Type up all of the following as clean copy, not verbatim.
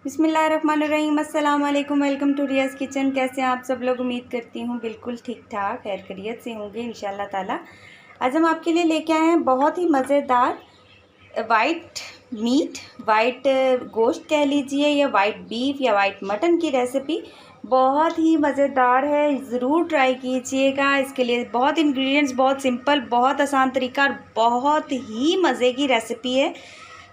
बिस्मिल्लाहिर्रहमानिर्रहीम, अस्सलाम वालेकुम। Welcome to Riyaz kitchen. कैसे हैं आप सब लोग? उम्मीद करती हूँ बिल्कुल ठीक ठाक खैर खैरियत से होंगे इंशाल्लाह ताला। आज हम आपके लिए लेके आए हैं बहुत ही मज़ेदार वाइट गोश्त कह लीजिए, या वाइट बीफ या वाइट मटन की रेसिपी। बहुत ही मज़ेदार है, ज़रूर ट्राई कीजिएगा। इसके लिए बहुत इंग्रेडिएंट्स, बहुत सिंपल, बहुत आसान तरीका और बहुत ही मज़े की रेसिपी है।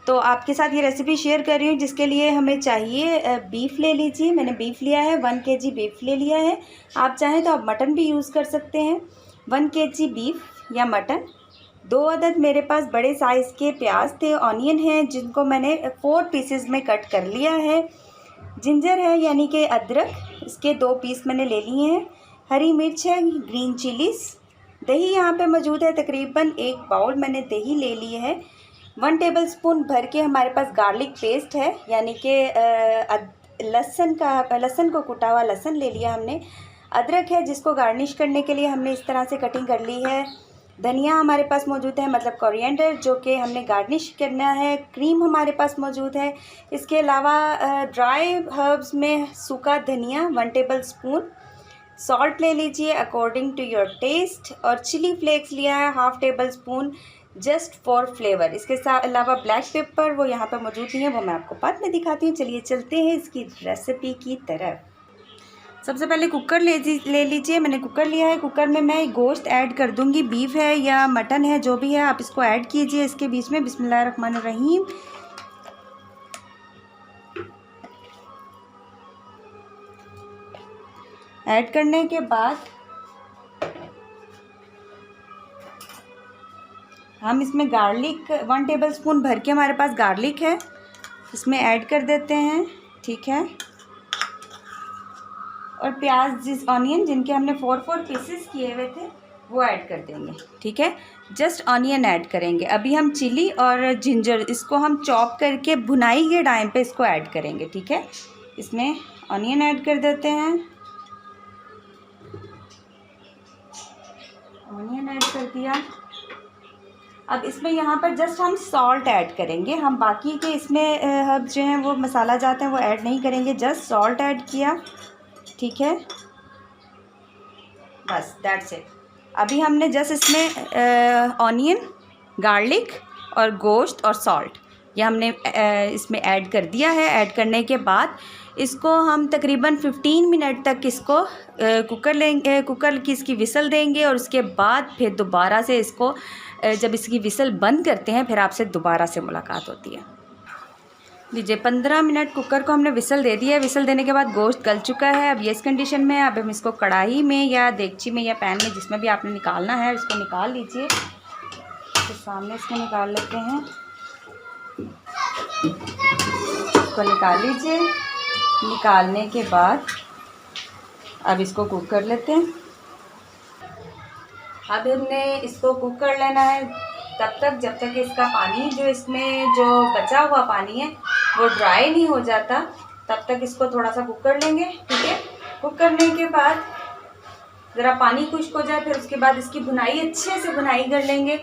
तो आपके साथ ये रेसिपी शेयर कर रही हूँ, जिसके लिए हमें चाहिए बीफ ले लीजिए। मैंने बीफ लिया है, 1 kg बीफ ले लिया है। आप चाहें तो आप मटन भी यूज़ कर सकते हैं। 1 kg बीफ या मटन। 2 अदद मेरे पास बड़े साइज़ के प्याज थे, ऑनियन है जिनको मैंने 4 पीसेस में कट कर लिया है। जिंजर है यानी कि अदरक, इसके 2 पीस मैंने ले लिए हैं। हरी मिर्च है, ग्रीन चिलीज़। दही यहाँ पे मौजूद है, तकरीबन 1 बाउल मैंने दही ले लिए है। 1 टेबलस्पून भर के हमारे पास गार्लिक पेस्ट है, यानी कि लहसुन को कुटा हुआ लहसुन ले लिया हमने। अदरक है जिसको गार्निश करने के लिए हमने इस तरह से कटिंग कर ली है। धनिया हमारे पास मौजूद है, मतलब कोरिएंडर, जो कि हमने गार्निश करना है। क्रीम हमारे पास मौजूद है। इसके अलावा ड्राई हर्ब्स में सूखा धनिया 1 टेबलस्पून। सॉल्ट ले लीजिए अकॉर्डिंग टू योर टेस्ट, और चिली फ्लेक्स लिया है 1/2 टेबलस्पून, जस्ट फॉर फ्लेवर। इसके साथ अलावा ब्लैक पेपर वो यहाँ पर मौजूद नहीं है, वो मैं आपको बाद में दिखाती हूँ। चलिए चलते हैं इसकी रेसिपी की तरफ। सबसे पहले कुकर ले लीजिए। मैंने कुकर लिया है। कुकर में मैं गोश्त ऐड कर दूँगी। बीफ है या मटन है, जो भी है आप इसको ऐड कीजिए इसके बीच में। बिस्मिल्लाहिर्रहमानिर्रहीम। ऐड करने के बाद हम इसमें गार्लिक 1 टेबलस्पून भर के हमारे पास गार्लिक है, इसमें ऐड कर देते हैं। ठीक है। और प्याज, ऑनियन जिनके हमने 4 पीसेस किए हुए थे, वो ऐड कर देंगे। ठीक है। जस्ट ऑनियन ऐड करेंगे। अभी हम चिली और जिंजर, इसको हम चॉप करके भुनाई के टाइम पे इसको ऐड करेंगे। ठीक है। इसमें ऑनियन ऐड कर देते हैं। ऑनियन ऐड कर दिया। अब इसमें यहाँ पर जस्ट हम सॉल्ट ऐड करेंगे। हम बाकी के इसमें हर्ब्स जो हैं, वो मसाला जाते हैं, वो ऐड नहीं करेंगे। जस्ट सॉल्ट ऐड किया। ठीक है। बस दैट्स इट। अभी हमने जस्ट इसमें ऑनियन, गार्लिक और गोश्त और सॉल्ट ये हमने इसमें ऐड कर दिया है। ऐड करने के बाद इसको हम तकरीबन 15 मिनट तक इसको कुकर की इसकी विसल देंगे, और उसके बाद फिर दोबारा से इसको जब इसकी विसल बंद करते हैं, फिर आपसे दोबारा से मुलाकात होती है। लीजिए 15 मिनट कुकर को हमने विसल दे दिया है। विसल देने के बाद गोश्त गल चुका है। अब ये इस कंडीशन में है। अब हम इसको कढ़ाई में या देगची में या पैन में, जिसमें भी आपने निकालना है, इसको निकाल लीजिए। तो सामने इसको निकाल लेते हैं। इसको निकाल लीजिए। निकालने के बाद अब इसको कुक कर लेते हैं। अब हमने इसको कुक कर लेना है तब तक जब तक इसका पानी, जो इसमें जो बचा हुआ पानी है, वो ड्राई नहीं हो जाता। तब तक इसको थोड़ा सा कुक कर लेंगे। ठीक है। कुक करने के बाद ज़रा पानी खुश्क हो जाए, फिर उसके बाद इसकी भुनाई अच्छे से भुनाई कर लेंगे।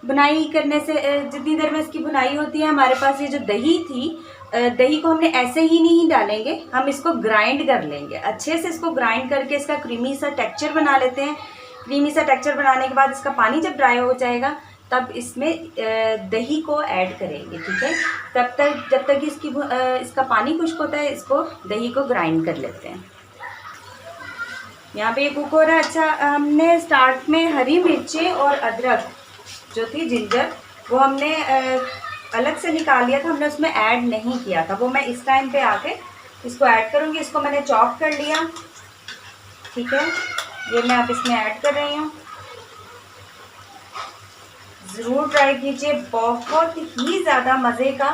भुनाई करने से जितनी देर में इसकी भुनाई होती है, हमारे पास ये जो दही थी, दही को हमने ऐसे ही नहीं डालेंगे, हम इसको ग्राइंड कर लेंगे। अच्छे से इसको ग्राइंड करके इसका क्रीमी सा टेक्सचर बना लेते हैं। क्रीमी सा टेक्सचर बनाने के बाद इसका पानी जब ड्राई हो जाएगा, तब इसमें दही को ऐड करेंगे। ठीक है। तब तक जब तक इसका पानी खुश्क होता है, इसको दही को ग्राइंड कर लेते हैं। यहाँ पे ये कुक हो रहा है। अच्छा, हमने स्टार्ट में हरी मिर्चें और अदरक जो थी, जिंजर, वो हमने अलग से निकाल लिया था, हमने उसमें ऐड नहीं किया था। वो मैं इस टाइम पे आके इसको ऐड करूँगी। इसको मैंने चॉप कर लिया। ठीक है। ये मैं अब इसमें ऐड कर रही हूँ। ज़रूर ट्राई कीजिए, बहुत ही ज़्यादा मज़े का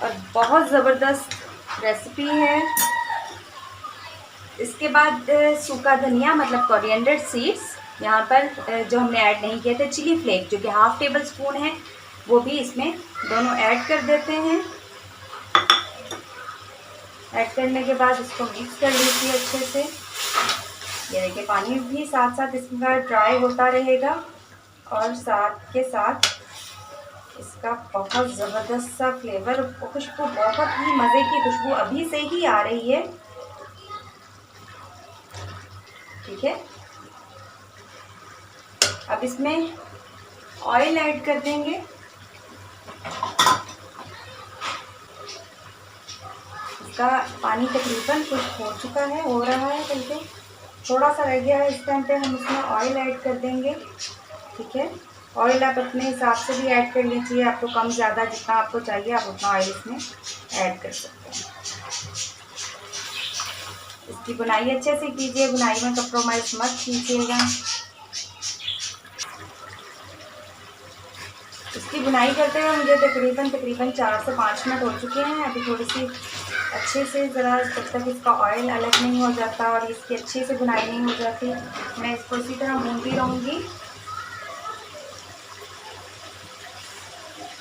और बहुत ज़बरदस्त रेसिपी है। इसके बाद सूखा धनिया, मतलब कोरिएंडर सीड्स यहाँ पर जो हमने ऐड नहीं किए थे। चिली फ्लेक जो कि 1/2 टेबलस्पून है, वो भी इसमें दोनों ऐड कर देते हैं। ऐड करने के बाद इसको मिक्स कर लीजिए अच्छे से। ये देखिए, पानी भी साथ साथ इसका ड्राई होता रहेगा, और साथ के साथ इसका बहुत ज़बरदस्त सा फ्लेवर, खुशबू, बहुत ही मज़े की खुशबू अभी से ही आ रही है। ठीक है, अब इसमें ऑयल ऐड कर देंगे। इसका पानी तकरीबन कुछ हो चुका है, हो रहा है, बल्कि थोड़ा सा रह गया है। इस टाइम पे हम इसमें ऑयल ऐड कर देंगे। ठीक है, ऑयल आप अपने हिसाब से भी ऐड कर लीजिए, आपको कम ज़्यादा जितना आपको चाहिए आप उतना ऑयल इसमें ऐड कर सकते हैं। इसकी बुनाई अच्छे से कीजिए, बुनाई में कंप्रोमाइज़ मत कीजिएगा। इसकी बुनाई करते हुए मुझे तकरीबन 4 से 5 मिनट हो चुके हैं। अभी थोड़ी सी अच्छे से ज़रा जब तक इसका ऑयल अलग नहीं हो जाता और इसकी अच्छे से बुनाई नहीं हो जाती, मैं इसको इसी तरह भूनती रहूँगी।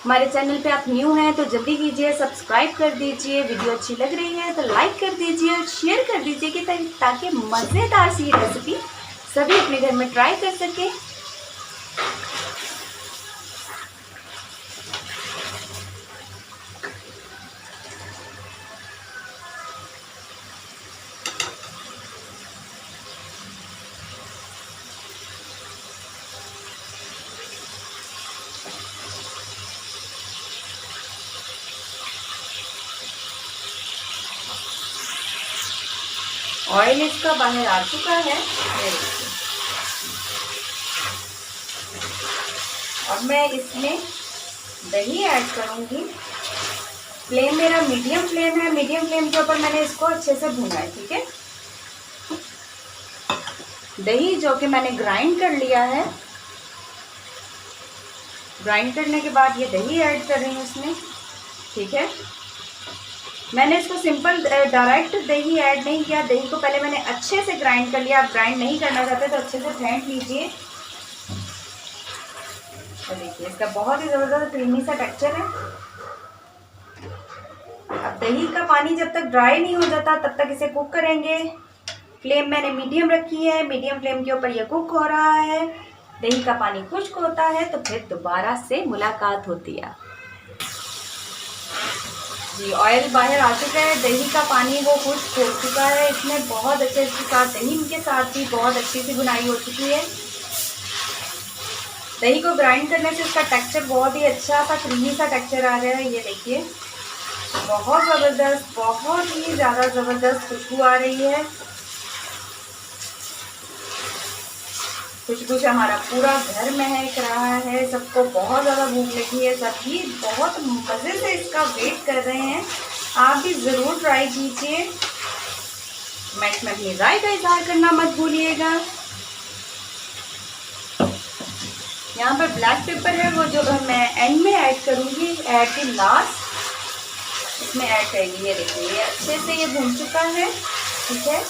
हमारे चैनल पे आप न्यू हैं तो जल्दी कीजिए, सब्सक्राइब कर दीजिए। वीडियो अच्छी लग रही है तो लाइक कर दीजिए और शेयर कर दीजिए कि ताकि मज़ेदार सी रेसिपी सभी अपने घर में ट्राई कर सके। ऑयल इसका बाहर आ चुका है। अब मैं इसमें दही ऐड करूंगी। फ्लेम मेरा मीडियम फ्लेम है, मीडियम फ्लेम के ऊपर मैंने इसको अच्छे से भूना है। ठीक है, दही जो कि मैंने ग्राइंड कर लिया है, ग्राइंड करने के बाद ये दही ऐड कर रही हूँ इसमें। ठीक है, मैंने इसको सिंपल डायरेक्ट दही ऐड नहीं किया, दही को पहले मैंने अच्छे से ग्राइंड कर लिया। आप ग्राइंड नहीं करना चाहते तो अच्छे से फेंट लीजिए। तो देखिए इसका बहुत ही ज़बरदस्त क्रीमी सा टेक्सचर है। अब दही का पानी जब तक ड्राई नहीं हो जाता तब तक इसे कुक करेंगे। फ्लेम मैंने मीडियम रखी है, मीडियम फ्लेम के ऊपर ये कुक हो रहा है। दही का पानी खुश्क होता है तो फिर दोबारा से मुलाकात होती है। जी, ऑयल बाहर आ चुका है, दही का पानी वो खुश्क हो चुका है। इसमें बहुत अच्छे के साथ दही के साथ भी बहुत अच्छी सी बुनाई हो चुकी है। दही को ग्राइंड करने से इसका टेक्सचर बहुत ही अच्छा सा क्रीमी सा टेक्सचर आ रहा है। ये देखिए बहुत ज़बरदस्त, बहुत ही ज़्यादा ज़बरदस्त खुशबू आ रही है। खुशबू से हमारा पूरा घर महक रहा है। सबको बहुत ज़्यादा भूख लगी है, सभी बहुत मज़े से इसका वेट कर रहे हैं। आप भी ज़रूर ट्राई कीजिए। कमेंट में अपनी राय का इज़हार करना मत भूलिएगा। यहाँ पर ब्लैक पेपर है, वो जो मैं एंड में ऐड करूँगी, एट द लास्ट इसमें ऐड करेंगे। ये देखिए ये अच्छे से ये भून चुका है। ठीक है,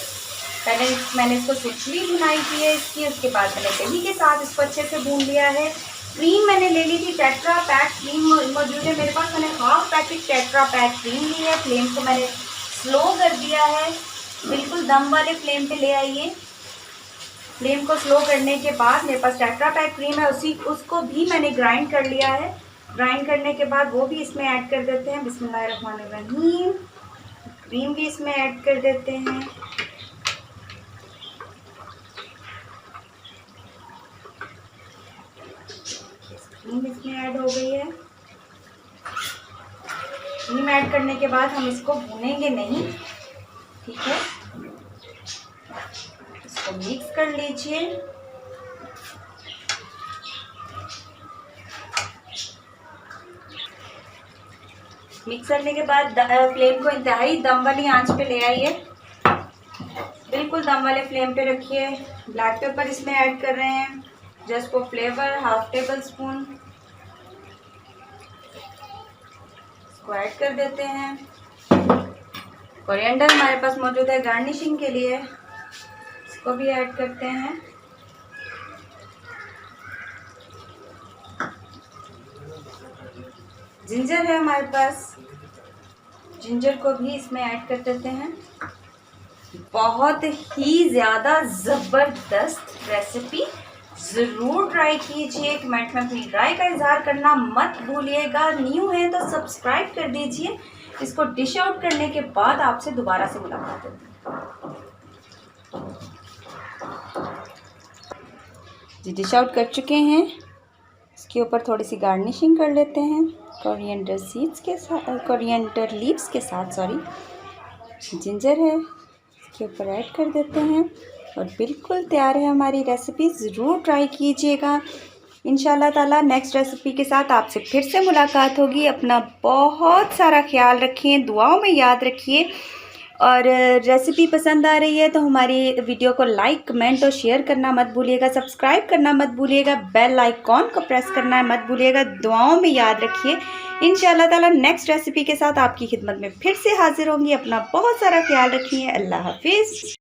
पहले मैंने इसको सिचली बुनाई की है इसकी, उसके बाद मैंने दही के साथ इसको अच्छे से भून लिया है। क्रीम मैंने ले ली थी, टेट्रा पैक क्रीम मौजूद है मेरे पास। मैंने half packet tetra pack cream ली है। फ्लेम को मैंने स्लो कर दिया है, बिल्कुल दम वाले फ्लेम पे ले आइए। फ्लेम को स्लो करने के बाद मेरे पास टेट्रा पैक क्रीम है, उसको भी मैंने ग्राइंड कर लिया है। ग्राइंड करने के बाद वो भी इसमें ऐड कर देते हैं। बिस्मिल्लाहिर्रहमानिर्रहीम। क्रीम भी इसमें ऐड कर देते हैं। क्रीम इसमें ऐड हो गई है। क्रीम ऐड करने के बाद हम इसको भूनेंगे नहीं। ठीक है, इसको मिक्स कर लीजिए। मिक्स करने के बाद फ्लेम को इंतहाई दम वाली आंच पे ले आइए। बिल्कुल दम वाले फ्लेम पे रखिए। ब्लैक पेपर इसमें ऐड कर रहे हैं just for flavour, half table spoon इसको ऐड कर देते हैं। कोरिएंडर हमारे पास मौजूद है गार्निशिंग के लिए, इसको भी ऐड करते हैं। जिंजर है हमारे पास, जिंजर को भी इसमें ऐड कर देते हैं। बहुत ही ज़्यादा ज़बरदस्त रेसिपी ज़रूर ट्राई कीजिए। कमेंट में अपनी राय का इजहार करना मत भूलिएगा। न्यू है तो सब्सक्राइब कर दीजिए। इसको डिश आउट करने के बाद आपसे दोबारा से मुलाकात होगी। जी डिश आउट कर चुके हैं। इसके ऊपर थोड़ी सी गार्निशिंग कर लेते हैं कोरिएंडर सीड्स के साथ, कोरिएंडर लीव्स के साथ, सॉरी। जिंजर है, इसके ऊपर ऐड कर देते हैं और बिल्कुल तैयार है हमारी रेसिपी। ज़रूर ट्राई कीजिएगा। इंशाल्लाह ताला नेक्स्ट रेसिपी के साथ आपसे फिर से मुलाकात होगी। अपना बहुत सारा ख्याल रखिए, दुआओं में याद रखिए। और रेसिपी पसंद आ रही है तो हमारी वीडियो को लाइक, कमेंट और शेयर करना मत भूलिएगा। सब्सक्राइब करना मत भूलिएगा। बेल आइकॉन को प्रेस करना मत भूलिएगा। दुआओं में याद रखिए। इंशाल्लाह ताला नेक्स्ट रेसिपी के साथ आपकी खिदमत में फिर से हाजिर होंगी। अपना बहुत सारा ख्याल रखिए। अल्लाह हाफिज़।